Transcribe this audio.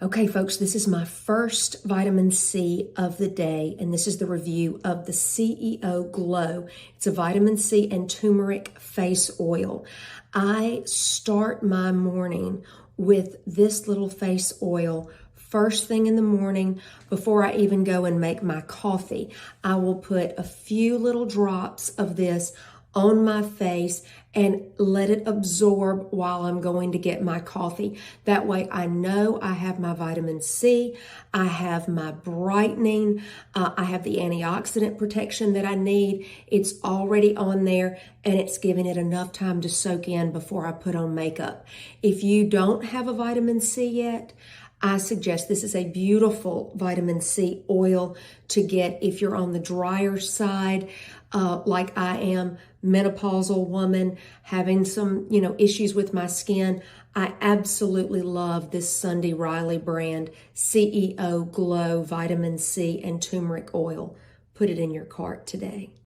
Okay, folks, this is my first vitamin C of the day, and this is the review of the C.E.O. Glow. It's a vitamin C and turmeric face oil. I start my morning with this little face oil first thing in the morning before I even go and make my coffee. I will put a few little drops of this on my face and let it absorb while I'm going to get my coffee. That way I know I have my vitamin C, I have my brightening, I have the antioxidant protection that I need. It's already on there and it's giving it enough time to soak in before I put on makeup. If you don't have a vitamin C yet, I suggest this is a beautiful vitamin C oil to get if you're on the drier side, like I am, menopausal woman, having some, issues with my skin. I absolutely love this Sunday Riley brand C.E.O. Glow Vitamin C and Turmeric Oil. Put it in your cart today.